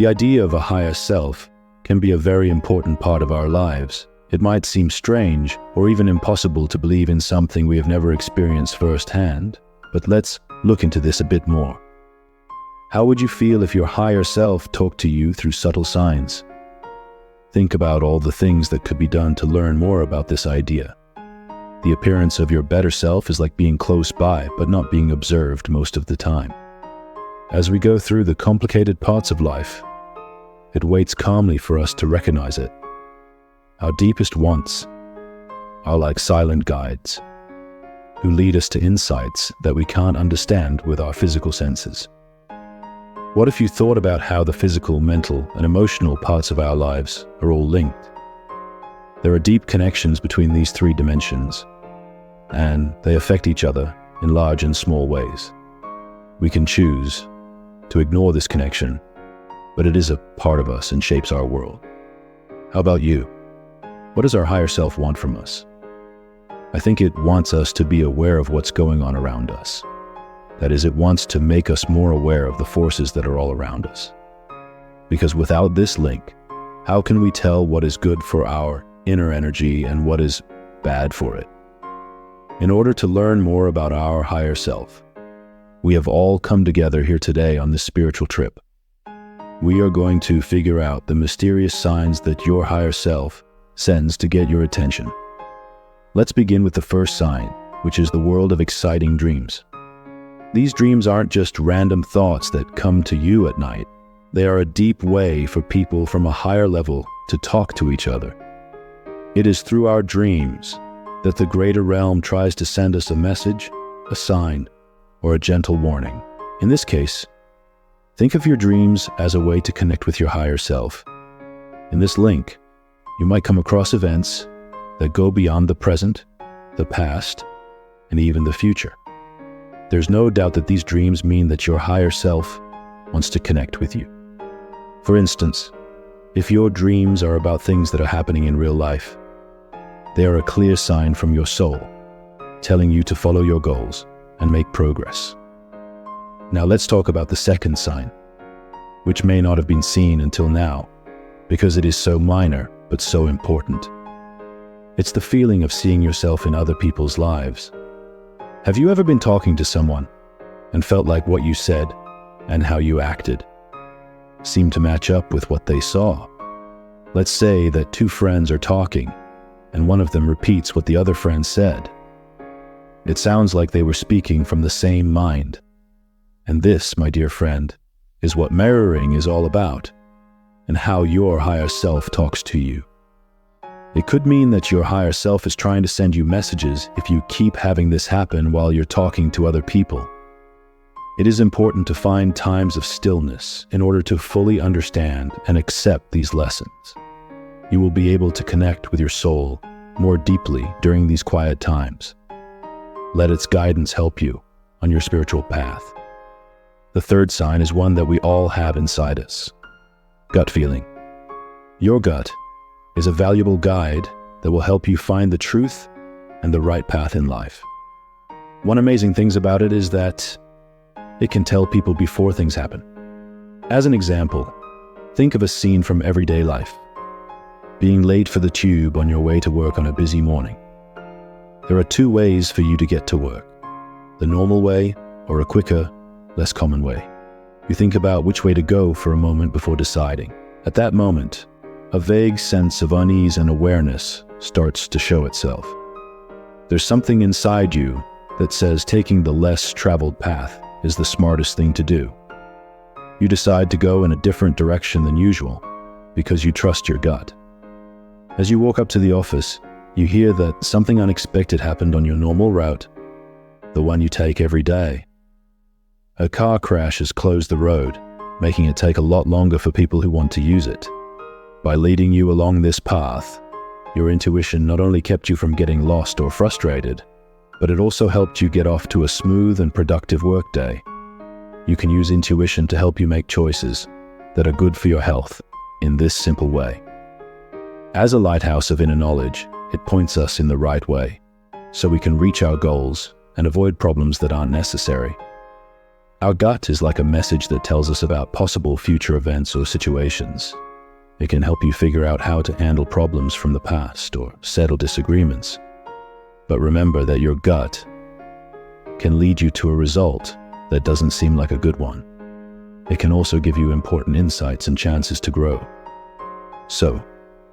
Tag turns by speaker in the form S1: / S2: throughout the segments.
S1: The idea of a higher self can be a very important part of our lives. It might seem strange or even impossible to believe in something we have never experienced firsthand, but let's look into this a bit more. How would you feel if your higher self talked to you through subtle signs? Think about all the things that could be done to learn more about this idea. The appearance of your better self is like being close by, but not being observed most of the time. As we go through the complicated parts of life, it waits calmly for us to recognize it. Our deepest wants are like silent guides who lead us to insights that we can't understand with our physical senses. What if you thought about how the physical, mental, and emotional parts of our lives are all linked? There are deep connections between these three dimensions, and they affect each other in large and small ways. We can choose to ignore this connection, but it is a part of us and shapes our world. How about you? What does our higher self want from us? I think it wants us to be aware of what's going on around us. That is, it wants to make us more aware of the forces that are all around us. Because without this link, how can we tell what is good for our inner energy and what is bad for it? In order to learn more about our higher self, we have all come together here today on this spiritual trip. We are going to figure out the mysterious signs that your higher self sends to get your attention. Let's begin with the first sign, which is the world of exciting dreams. These dreams aren't just random thoughts that come to you at night. They are a deep way for people from a higher level to talk to each other. It is through our dreams that the greater realm tries to send us a message, a sign, or a gentle warning. In this case, think of your dreams as a way to connect with your higher self. In this link, you might come across events that go beyond the present, the past, and even the future. There's no doubt that these dreams mean that your higher self wants to connect with you. For instance, if your dreams are about things that are happening in real life, they are a clear sign from your soul, telling you to follow your goals and make progress. Now let's talk about the second sign, which may not have been seen until now, because it is so minor but so important. It's the feeling of seeing yourself in other people's lives. Have you ever been talking to someone and felt like what you said and how you acted seemed to match up with what they saw? Let's say that two friends are talking and one of them repeats what the other friend said. It sounds like they were speaking from the same mind. And this, my dear friend, is what mirroring is all about, and how your higher self talks to you. It could mean that your higher self is trying to send you messages if you keep having this happen while you're talking to other people. It is important to find times of stillness in order to fully understand and accept these lessons. You will be able to connect with your soul more deeply during these quiet times. Let its guidance help you on your spiritual path. The third sign is one that we all have inside us: gut feeling. Your gut is a valuable guide that will help you find the truth and the right path in life. One amazing thing about it is that it can tell people before things happen. As an example, think of a scene from everyday life. Being late for the tube on your way to work on a busy morning. There are two ways for you to get to work: the normal way or a quicker, less common way. You think about which way to go for a moment before deciding. At that moment, a vague sense of unease and awareness starts to show itself. There's something inside you that says taking the less traveled path is the smartest thing to do. You decide to go in a different direction than usual because you trust your gut. As you walk up to the office, you hear that something unexpected happened on your normal route, the one you take every day. A car crash has closed the road, making it take a lot longer for people who want to use it. By leading you along this path, your intuition not only kept you from getting lost or frustrated, but it also helped you get off to a smooth and productive workday. You can use intuition to help you make choices that are good for your health in this simple way. As a lighthouse of inner knowledge, it points us in the right way, so we can reach our goals and avoid problems that aren't necessary. Our gut is like a message that tells us about possible future events or situations. It can help you figure out how to handle problems from the past or settle disagreements. But remember that your gut can lead you to a result that doesn't seem like a good one. It can also give you important insights and chances to grow. So,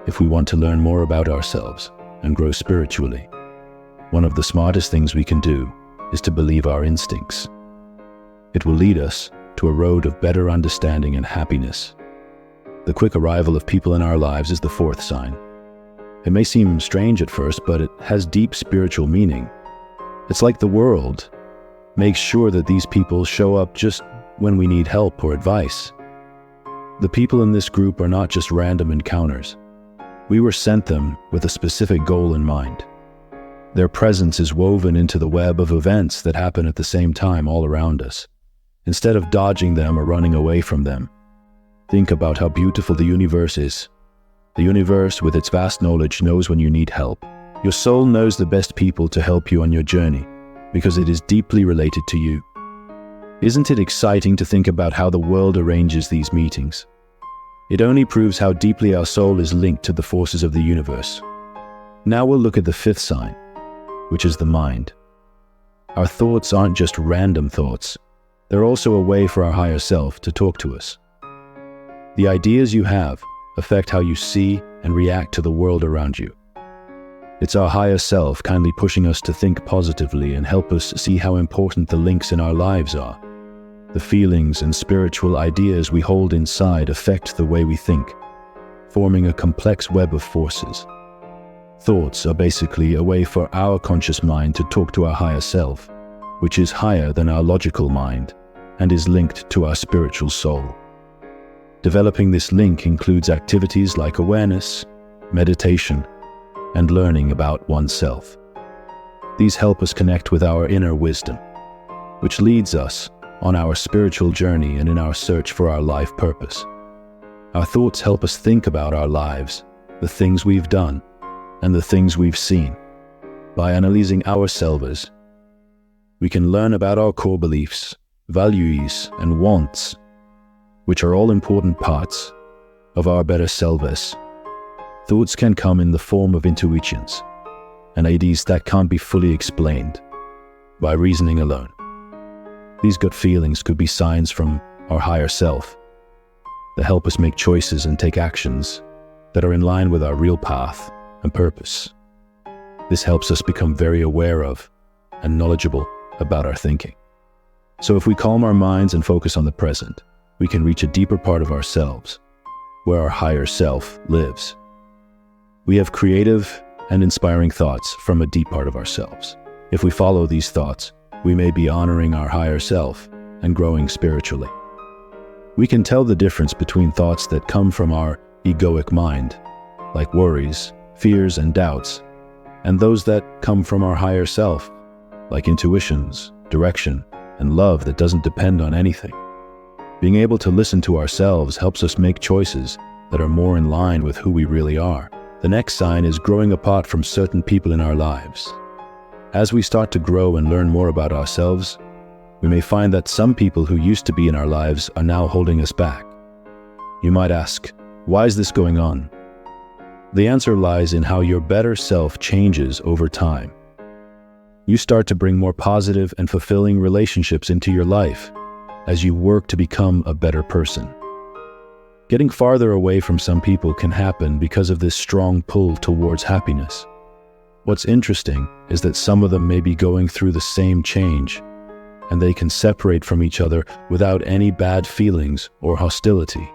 S1: if we want to learn more about ourselves and grow spiritually, one of the smartest things we can do is to believe our instincts. It will lead us to a road of better understanding and happiness. The quick arrival of people in our lives is the fourth sign. It may seem strange at first, but it has deep spiritual meaning. It's like the world makes sure that these people show up just when we need help or advice. The people in this group are not just random encounters. We were sent them with a specific goal in mind. Their presence is woven into the web of events that happen at the same time all around us. Instead of dodging them or running away from them, think about how beautiful the universe is. The universe, with its vast knowledge, knows when you need help. Your soul knows the best people to help you on your journey because it is deeply related to you. Isn't it exciting to think about how the world arranges these meetings? It only proves how deeply our soul is linked to the forces of the universe. Now we'll look at the fifth sign, which is the mind. Our thoughts aren't just random thoughts. They're also a way for our higher self to talk to us. The ideas you have affect how you see and react to the world around you. It's our higher self kindly pushing us to think positively and help us see how important the links in our lives are. The feelings and spiritual ideas we hold inside affect the way we think, forming a complex web of forces. Thoughts are basically a way for our conscious mind to talk to our higher self, which is higher than our logical mind and is linked to our spiritual soul. Developing this link includes activities like awareness, meditation, and learning about oneself. These help us connect with our inner wisdom, which leads us on our spiritual journey and in our search for our life purpose. Our thoughts help us think about our lives, the things we've done, and the things we've seen. By analyzing ourselves, we can learn about our core beliefs, values, and wants, which are all important parts of our better selves. Thoughts can come in the form of intuitions and ideas that can't be fully explained by reasoning alone. These gut feelings could be signs from our higher self that help us make choices and take actions that are in line with our real path and purpose. This helps us become very aware of and knowledgeable about our thinking. So if we calm our minds and focus on the present, we can reach a deeper part of ourselves, where our higher self lives. We have creative and inspiring thoughts from a deep part of ourselves. If we follow these thoughts, we may be honoring our higher self and growing spiritually. We can tell the difference between thoughts that come from our egoic mind, like worries, fears, and doubts, and those that come from our higher self, like intuitions, direction, and love that doesn't depend on anything. Being able to listen to ourselves helps us make choices that are more in line with who we really are. The next sign is growing apart from certain people in our lives. As we start to grow and learn more about ourselves, we may find that some people who used to be in our lives are now holding us back. You might ask, why is this going on? The answer lies in how your better self changes over time. You start to bring more positive and fulfilling relationships into your life as you work to become a better person. Getting farther away from some people can happen because of this strong pull towards happiness. What's interesting is that some of them may be going through the same change, and they can separate from each other without any bad feelings or hostility.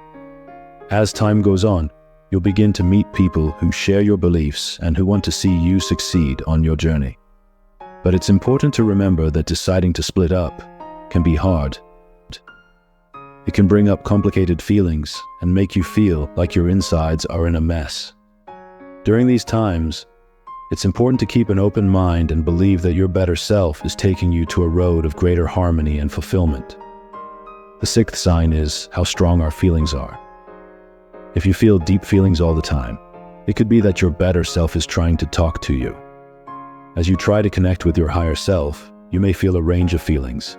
S1: As time goes on, you'll begin to meet people who share your beliefs and who want to see you succeed on your journey. But it's important to remember that deciding to split up can be hard. It can bring up complicated feelings and make you feel like your insides are in a mess. During these times, it's important to keep an open mind and believe that your better self is taking you to a road of greater harmony and fulfillment. The sixth sign is how strong our feelings are. If you feel deep feelings all the time, it could be that your better self is trying to talk to you. As you try to connect with your higher self, you may feel a range of feelings.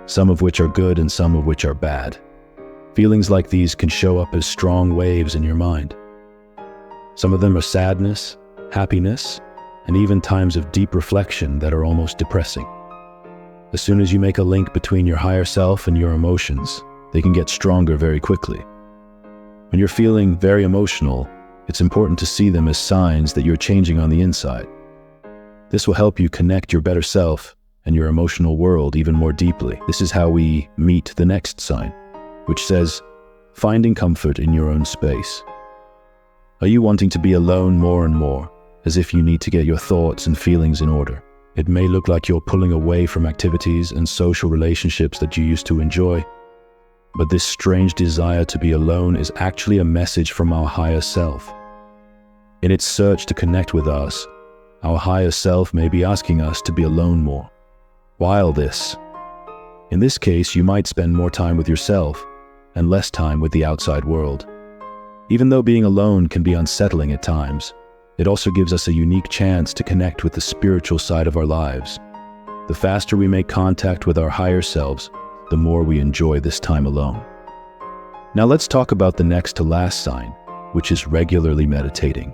S1: some of which are good and some of which are bad. Feelings like these can show up as strong waves in your mind. Some of them are sadness, happiness, and even times of deep reflection that are almost depressing. As soon as you make a link between your higher self and your emotions, they can get stronger very quickly. When you're feeling very emotional, it's important to see them as signs that you're changing on the inside. This will help you connect your better self and your emotional world even more deeply. This is how we meet the next sign, which says, finding comfort in your own space. Are you wanting to be alone more and more, as if you need to get your thoughts and feelings in order? It may look like you're pulling away from activities and social relationships that you used to enjoy, but this strange desire to be alone is actually a message from our higher self. In its search to connect with us, our higher self may be asking us to be alone more. In this case, you might spend more time with yourself and less time with the outside world. Even though being alone can be unsettling at times, it also gives us a unique chance to connect with the spiritual side of our lives. The faster we make contact with our higher selves, the more we enjoy this time alone. Now let's talk about the next to last sign, which is regularly meditating.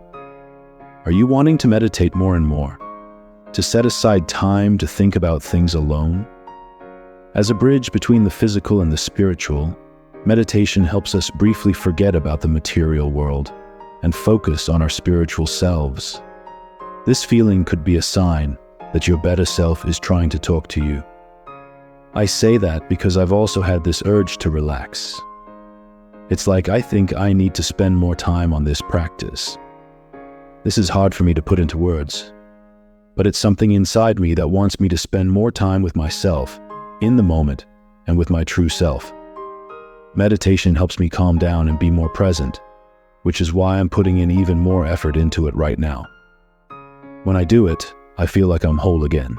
S1: Are you wanting to meditate more and more? To set aside time to think about things alone? As a bridge between the physical and the spiritual, meditation helps us briefly forget about the material world and focus on our spiritual selves. This feeling could be a sign that your better self is trying to talk to you. I say that because I've also had this urge to relax. It's like I think I need to spend more time on this practice. This is hard for me to put into words, but it's something inside me that wants me to spend more time with myself, in the moment, and with my true self. Meditation helps me calm down and be more present, which is why I'm putting in even more effort into it right now. When I do it, I feel like I'm whole again.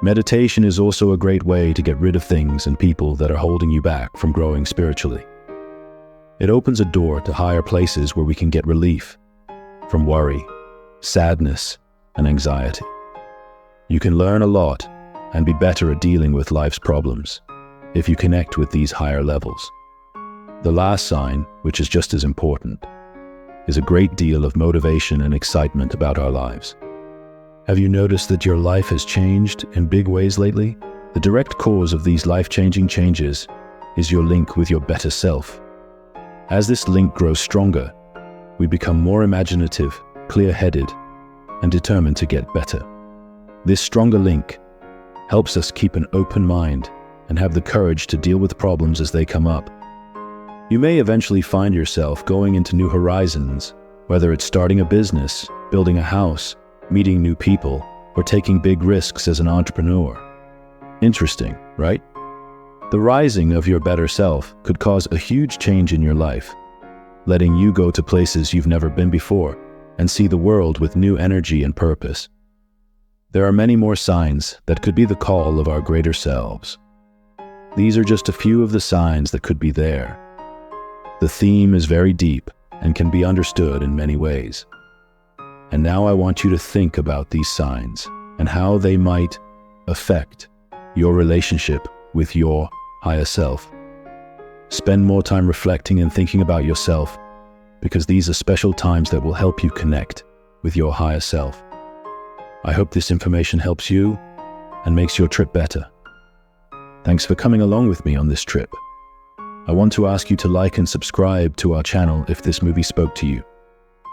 S1: Meditation is also a great way to get rid of things and people that are holding you back from growing spiritually. It opens a door to higher places where we can get relief from worry, sadness, and anxiety. You can learn a lot and be better at dealing with life's problems if you connect with these higher levels. The last sign, which is just as important, is a great deal of motivation and excitement about our lives. Have you noticed that your life has changed in big ways lately? The direct cause of these life-changing changes is your link with your better self. As this link grows stronger, we become more imaginative, clear-headed, and determined to get better. This stronger link helps us keep an open mind and have the courage to deal with problems as they come up. You may eventually find yourself going into new horizons, whether it's starting a business, building a house, meeting new people, or taking big risks as an entrepreneur. Interesting, right? The rising of your better self could cause a huge change in your life, letting you go to places you've never been before and see the world with new energy and purpose. There are many more signs that could be the call of our greater selves. These are just a few of the signs that could be there. The theme is very deep and can be understood in many ways. And now I want you to think about these signs and how they might affect your relationship with your higher self. Spend more time reflecting and thinking about yourself, because these are special times that will help you connect with your higher self. I hope this information helps you and makes your trip better. Thanks for coming along with me on this trip. I want to ask you to like and subscribe to our channel if this movie spoke to you.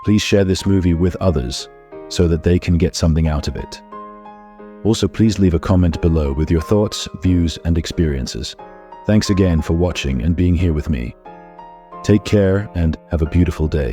S1: Please share this movie with others so that they can get something out of it. Also, please leave a comment below with your thoughts, views, and experiences. Thanks again for watching and being here with me. Take care and have a beautiful day.